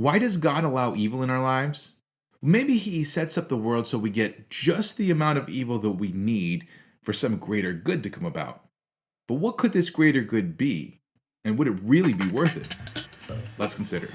Why does God allow evil in our lives? Maybe he sets up the world so we get just the amount of evil that we need for some greater good to come about. But what could this greater good be? And would it really be worth it? Let's consider.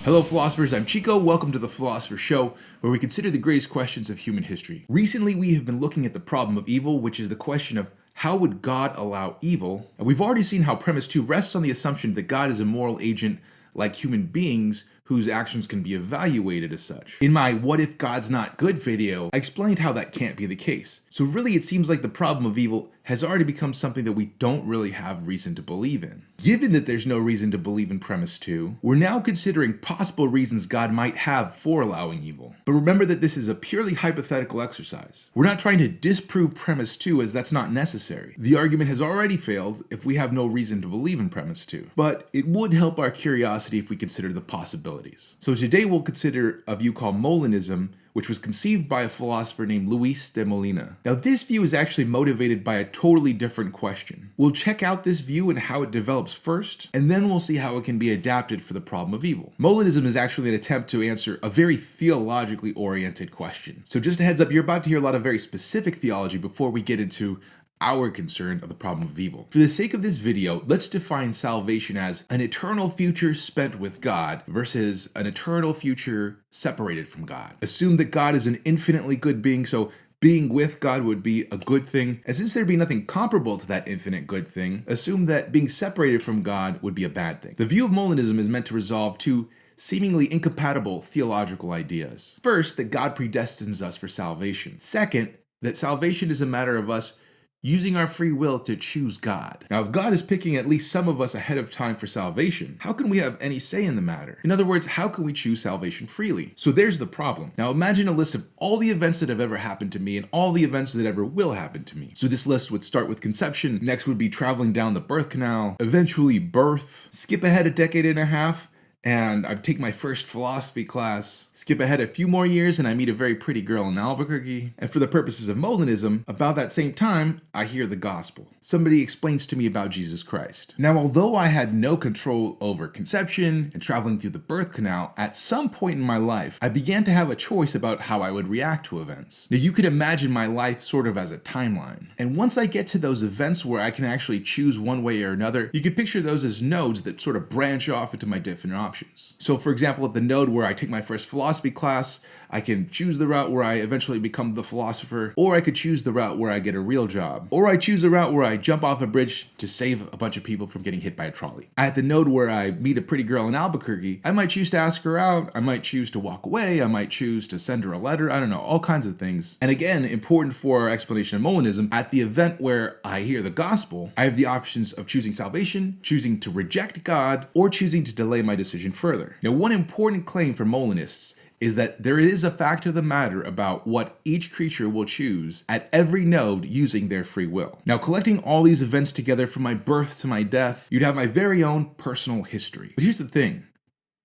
Hello philosophers, I'm Chico. Welcome to the Philosopher Show, where we consider the greatest questions of human history. Recently we have been looking at the problem of evil, which is the question of how would God allow evil? And we've already seen how premise 2 rests on the assumption that God is a moral agent like human beings whose actions can be evaluated as such. In my What If God's Not Good video, I explained how that can't be the case. So really it seems like the problem of evil has already become something that we don't really have reason to believe in. Given that there's no reason to believe in premise 2, we're now considering possible reasons God might have for allowing evil. But remember that this is a purely hypothetical exercise. We're not trying to disprove premise 2, as that's not necessary. The argument has already failed if we have no reason to believe in premise 2. But it would help our curiosity if we consider the possibilities. So today we'll consider a view called Molinism, which was conceived by a philosopher named Luis de Molina. Now this view is actually motivated by a totally different question. We'll check out this view and how it develops first, and then we'll see how it can be adapted for the problem of evil. Molinism is actually an attempt to answer a very theologically oriented question. So just a heads up, you're about to hear a lot of very specific theology before we get into our concern of the problem of evil. For the sake of this video, let's define salvation as an eternal future spent with God versus an eternal future separated from God. Assume that God is an infinitely good being, so being with God would be a good thing. And since there'd be nothing comparable to that infinite good thing, assume that being separated from God would be a bad thing. The view of Molinism is meant to resolve two seemingly incompatible theological ideas. First, that God predestines us for salvation. Second, that salvation is a matter of us using our free will to choose God. Now, if God is picking at least some of us ahead of time for salvation, how can we have any say in the matter? In other words, how can we choose salvation freely? So there's the problem. Now imagine a list of all the events that have ever happened to me and all the events that ever will happen to me. So this list would start with conception, next would be traveling down the birth canal, eventually birth, skip ahead a decade and a half, and I take my first philosophy class, skip ahead a few more years and I meet a very pretty girl in Albuquerque, and for the purposes of Molinism, about that same time, I hear the gospel. Somebody explains to me about Jesus Christ. Now, although I had no control over conception and traveling through the birth canal, at some point in my life, I began to have a choice about how I would react to events. Now, you could imagine my life sort of as a timeline. And once I get to those events where I can actually choose one way or another, you could picture those as nodes that sort of branch off into my different options. So for example, at the node where I take my first philosophy class, I can choose the route where I eventually become the philosopher, or I could choose the route where I get a real job, or I choose the route where I jump off a bridge to save a bunch of people from getting hit by a trolley. At the node where I meet a pretty girl in Albuquerque, I might choose to ask her out, I might choose to walk away, I might choose to send her a letter, I don't know, all kinds of things. And again, important for our explanation of Molinism, at the event where I hear the gospel, I have the options of choosing salvation, choosing to reject God, or choosing to delay my decision further. Now, one important claim for Molinists is that there is a fact of the matter about what each creature will choose at every node using their free will. Now, collecting all these events together from my birth to my death, you'd have my very own personal history. But here's the thing.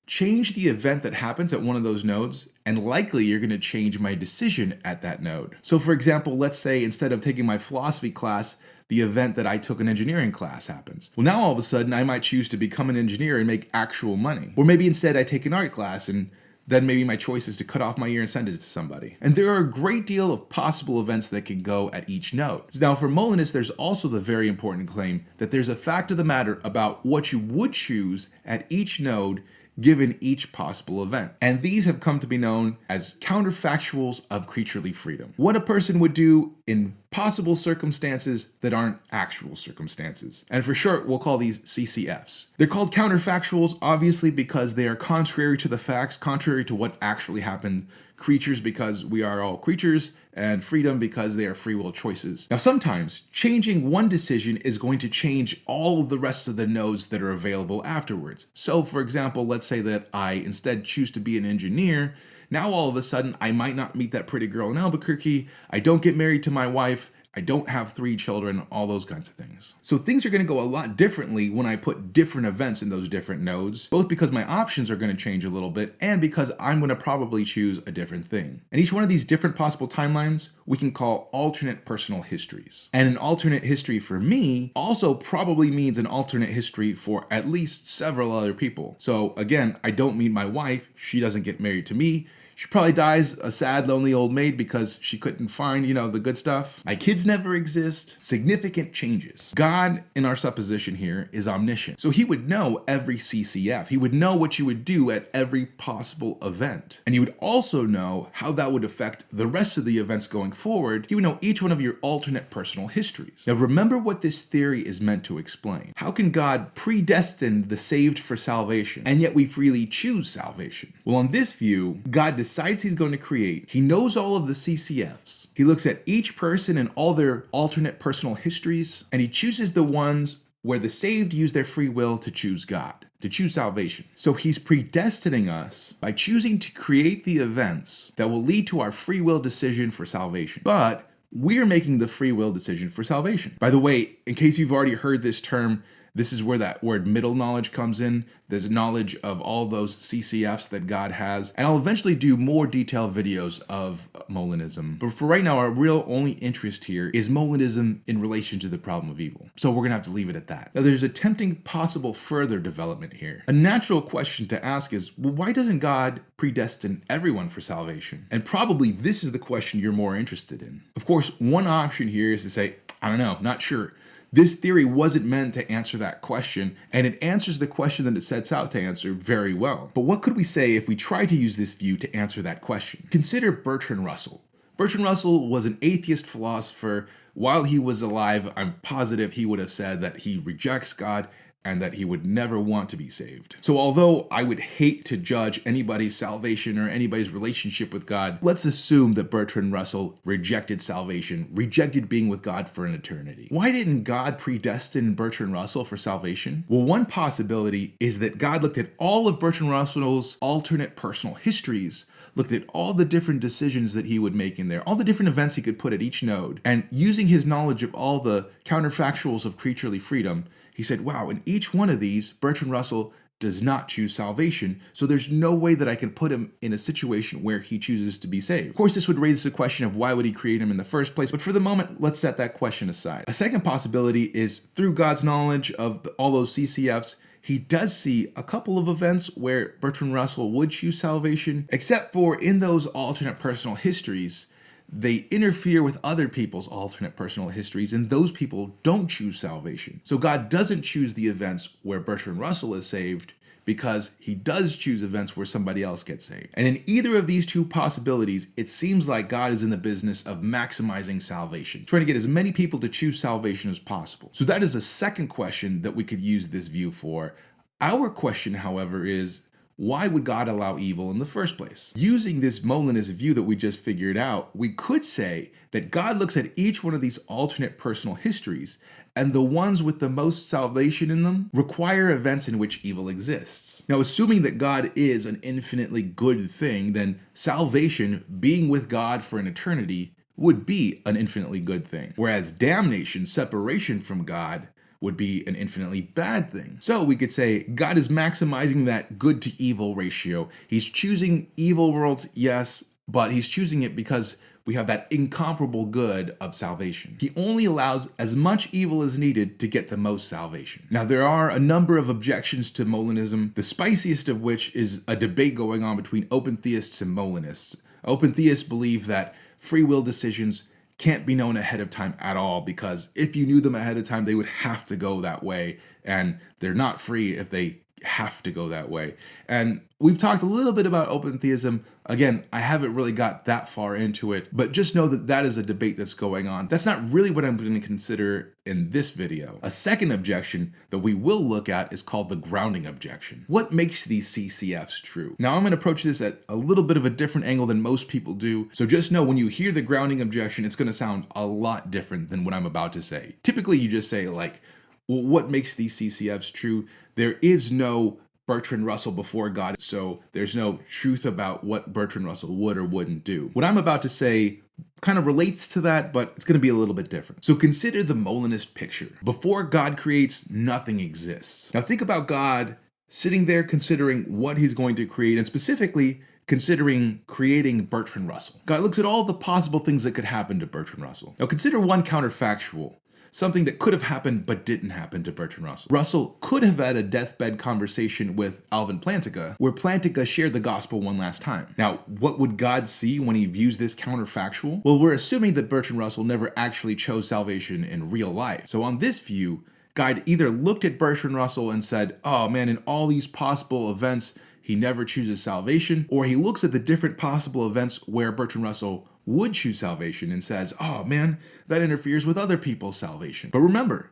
Change the event that happens at one of those nodes, and likely you're going to change my decision at that node. So for example, let's say instead of taking my philosophy class, the event that I took an engineering class happens. Well, now all of a sudden I might choose to become an engineer and make actual money. Or maybe instead I take an art class and then maybe my choice is to cut off my ear and send it to somebody. And there are a great deal of possible events that can go at each node. Now for Molinists, there's also the very important claim that there's a fact of the matter about what you would choose at each node given each possible event. And these have come to be known as counterfactuals of creaturely freedom. What a person would do in possible circumstances that aren't actual circumstances. And for short, we'll call these CCFs. They're called counterfactuals obviously because they are contrary to the facts, contrary to what actually happened. Creatures because we are all creatures, and freedom because they are free will choices. Now sometimes changing one decision is going to change all of the rest of the nodes that are available afterwards. So for example, let's say that I instead choose to be an engineer. Now all of a sudden I might not meet that pretty girl in Albuquerque, I don't get married to my wife, I don't have 3 children, all those kinds of things. So things are going to go a lot differently when I put different events in those different nodes, both because my options are going to change a little bit and because I'm going to probably choose a different thing. And each one of these different possible timelines we can call alternate personal histories. And an alternate history for me also probably means an alternate history for at least several other people. So again, I don't meet my wife, she doesn't get married to me. She probably dies a sad, lonely old maid because she couldn't find, the good stuff. My kids never exist. Significant changes. God, in our supposition here, is omniscient. So he would know every CCF. He would know what you would do at every possible event. And he would also know how that would affect the rest of the events going forward. He would know each one of your alternate personal histories. Now remember what this theory is meant to explain. How can God predestine the saved for salvation, and yet we freely choose salvation? Well, on this view, God decides he's going to create. He knows all of the CCFs. He looks at each person and all their alternate personal histories, and he chooses the ones where the saved use their free will to choose God, to choose salvation. So he's predestining us by choosing to create the events that will lead to our free will decision for salvation. But we're making the free will decision for salvation. By the way, in case you've already heard this term, this is where that word middle knowledge comes in. There's knowledge of all those CCFs that God has. And I'll eventually do more detailed videos of Molinism. But for right now, our real only interest here is Molinism in relation to the problem of evil. So we're gonna have to leave it at that. Now there's a tempting possible further development here. A natural question to ask is, well, why doesn't God predestine everyone for salvation? And probably this is the question you're more interested in. Of course, one option here is to say, I don't know, not sure. This theory wasn't meant to answer that question, and it answers the question that it sets out to answer very well. But what could we say if we tried to use this view to answer that question? Consider Bertrand Russell. Bertrand Russell was an atheist philosopher. While he was alive, I'm positive he would have said that he rejects God and that he would never want to be saved. So although I would hate to judge anybody's salvation or anybody's relationship with God, let's assume that Bertrand Russell rejected salvation, rejected being with God for an eternity. Why didn't God predestine Bertrand Russell for salvation? Well, one possibility is that God looked at all of Bertrand Russell's alternate personal histories, looked at all the different decisions that he would make in there, all the different events he could put at each node, and using his knowledge of all the counterfactuals of creaturely freedom, he said, wow, in each one of these, Bertrand Russell does not choose salvation, so there's no way that I can put him in a situation where he chooses to be saved. Of course, this would raise the question of why would he create him in the first place, but for the moment, let's set that question aside. A second possibility is through God's knowledge of all those CCFs, he does see a couple of events where Bertrand Russell would choose salvation, except for in those alternate personal histories, they interfere with other people's alternate personal histories, and those people don't choose salvation. So God doesn't choose the events where Bertrand Russell is saved because he does choose events where somebody else gets saved. And in either of these two possibilities, it seems like God is in the business of maximizing salvation, trying to get as many people to choose salvation as possible. So that is a second question that we could use this view for. Our question, however, is, why would God allow evil in the first place? Using this Molinist view that we just figured out, we could say that God looks at each one of these alternate personal histories, and the ones with the most salvation in them require events in which evil exists. Now, assuming that God is an infinitely good thing, then salvation, being with God for an eternity, would be an infinitely good thing. Whereas damnation, separation from God, would be an infinitely bad thing. So we could say God is maximizing that good to evil ratio. He's choosing evil worlds, yes, but he's choosing it because we have that incomparable good of salvation. He only allows as much evil as needed to get the most salvation. Now, there are a number of objections to Molinism, the spiciest of which is a debate going on between open theists and Molinists. Open theists believe that free will decisions can't be known ahead of time at all, because if you knew them ahead of time, they would have to go that way, and they're not free if they have to go that way. And we've talked a little bit about open theism. Again, I haven't really got that far into it, but just know that that is a debate that's going on. That's not really what I'm going to consider in this video. A second objection that we will look at is called the grounding objection. What makes these CCFs true? Now, I'm going to approach this at a little bit of a different angle than most people do, so just know when you hear the grounding objection, it's going to sound a lot different than what I'm about to say. Typically, you just say like, well, what makes these CCFs true? There is no Bertrand Russell before God, so there's no truth about what Bertrand Russell would or wouldn't do. What I'm about to say kind of relates to that, but it's going to be a little bit different. So consider the Molinist picture. Before God creates, nothing exists. Now think about God sitting there considering what he's going to create, and specifically considering creating Bertrand Russell. God looks at all the possible things that could happen to Bertrand Russell. Now consider one counterfactual, something that could have happened but didn't happen to Bertrand Russell. Russell could have had a deathbed conversation with Alvin Plantinga, where Plantinga shared the gospel one last time. Now, what would God see when he views this counterfactual? Well, we're assuming that Bertrand Russell never actually chose salvation in real life. So on this view, God either looked at Bertrand Russell and said, oh man, in all these possible events, he never chooses salvation, or he looks at the different possible events where Bertrand Russell would choose salvation and says, oh man, that interferes with other people's salvation. But remember,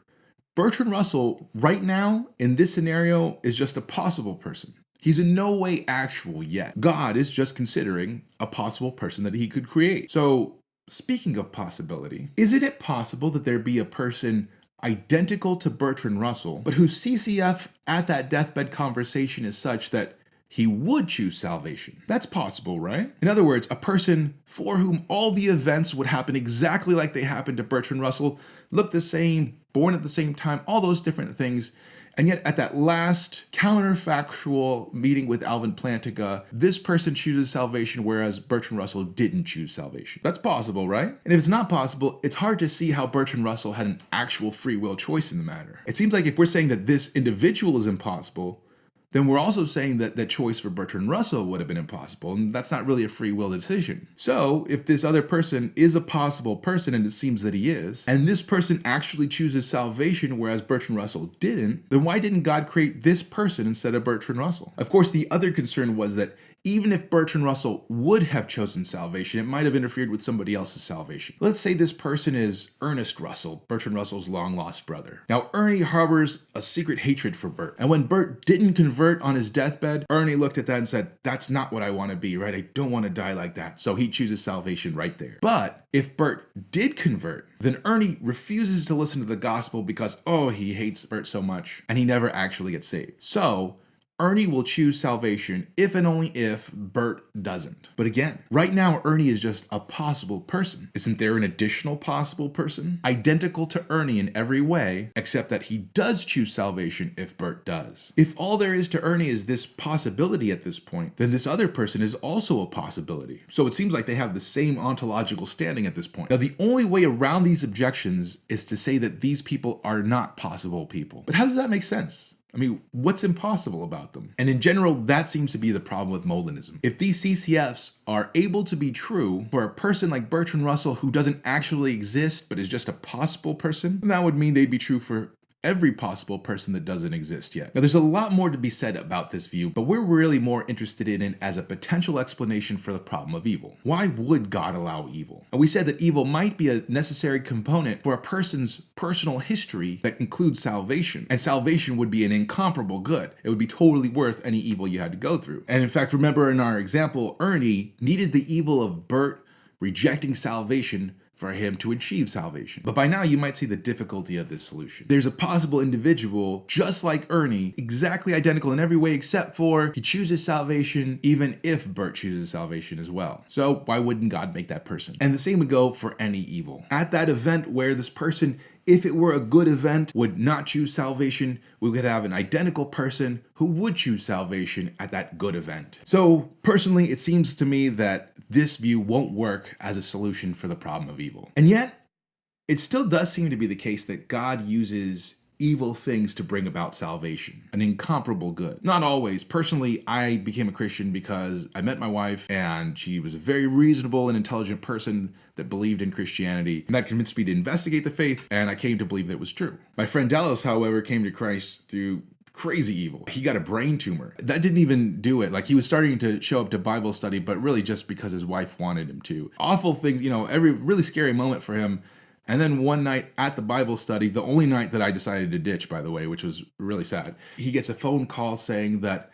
Bertrand Russell right now in this scenario is just a possible person. He's in no way actual yet. God is just considering a possible person that he could create. So speaking of possibility, isn't it possible that there be a person identical to Bertrand Russell, but whose CCF at that deathbed conversation is such that he would choose salvation? That's possible, right? In other words, a person for whom all the events would happen exactly like they happened to Bertrand Russell, look the same, born at the same time, all those different things. And yet at that last counterfactual meeting with Alvin Plantinga, this person chooses salvation, whereas Bertrand Russell didn't choose salvation. That's possible, right? And if it's not possible, it's hard to see how Bertrand Russell had an actual free will choice in the matter. It seems like if we're saying that this individual is impossible, then we're also saying that the choice for Bertrand Russell would have been impossible, and that's not really a free will decision. So if this other person is a possible person, and it seems that he is, and this person actually chooses salvation whereas Bertrand Russell didn't, then why didn't God create this person instead of Bertrand Russell? Of course, the other concern was that even if Bertrand Russell would have chosen salvation, it might have interfered with somebody else's salvation. Let's say this person is Ernest Russell, Bertrand Russell's long-lost brother. Now, Ernie harbors a secret hatred for Bert. And when Bert didn't convert on his deathbed, Ernie looked at that and said, that's not what I want to be, right? I don't want to die like that. So he chooses salvation right there. But if Bert did convert, then Ernie refuses to listen to the gospel because, oh, he hates Bert so much, and he never actually gets saved. So Ernie will choose salvation if and only if Bert doesn't. But again, right now Ernie is just a possible person. Isn't there an additional possible person? Identical to Ernie in every way, except that he does choose salvation if Bert does. If all there is to Ernie is this possibility at this point, then this other person is also a possibility. So it seems like they have the same ontological standing at this point. Now, the only way around these objections is to say that these people are not possible people. But how does that make sense? I mean, what's impossible about them? And in general, that seems to be the problem with Molinism. If these CCFs are able to be true for a person like Bertrand Russell who doesn't actually exist but is just a possible person, then that would mean they'd be true for every possible person that doesn't exist yet. Now, there's a lot more to be said about this view, but we're really more interested in it as a potential explanation for the problem of evil. Why would God allow evil? And we said that evil might be a necessary component for a person's personal history that includes salvation, and salvation would be an incomparable good. It would be totally worth any evil you had to go through. And in fact, remember in our example, Ernie needed the evil of Bert rejecting salvation for him to achieve salvation. But by now you might see the difficulty of this solution. There's a possible individual just like Ernie, exactly identical in every way except for he chooses salvation even if Bert chooses salvation as well. So why wouldn't God make that person? And the same would go for any evil. At that event where this person, if it were a good event, would not choose salvation, we could have an identical person who would choose salvation at that good event. So personally, it seems to me that this view won't work as a solution for the problem of evil. And yet, it still does seem to be the case that God uses evil things to bring about salvation, an incomparable good. Not always. Personally, I became a Christian because I met my wife and she was a very reasonable and intelligent person that believed in Christianity, and that convinced me to investigate the faith, and I came to believe that it was true. My friend Dallas, however, came to Christ through crazy evil. He got a brain tumor. That didn't even do it. Like, he was starting to show up to Bible study, but really just because his wife wanted him to. Awful things, you know, every really scary moment for him. And then one night at the Bible study, the only night that I decided to ditch, by the way, which was really sad, he gets a phone call saying that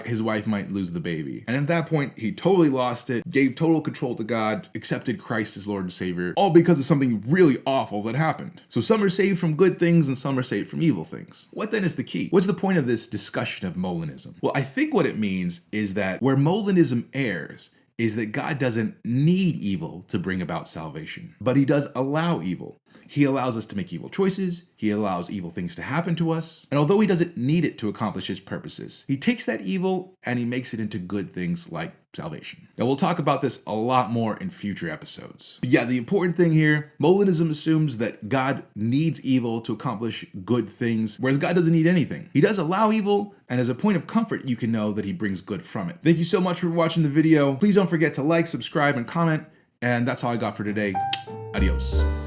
his wife might lose the baby. And at that point, he totally lost it, gave total control to God, accepted Christ as Lord and Savior, all because of something really awful that happened. So some are saved from good things and some are saved from evil things. What then is the key? What's the point of this discussion of Molinism? Well, I think what it means is that where Molinism errs is that God doesn't need evil to bring about salvation, but he does allow evil. He allows us to make evil choices, he allows evil things to happen to us, and although he doesn't need it to accomplish his purposes, he takes that evil and he makes it into good things like salvation. Now we'll talk about this a lot more in future episodes. But yeah, the important thing here, Molinism assumes that God needs evil to accomplish good things, whereas God doesn't need anything. He does allow evil, and as a point of comfort, you can know that he brings good from it. Thank you so much for watching the video. Please don't forget to like, subscribe, and comment, and that's all I got for today. Adios.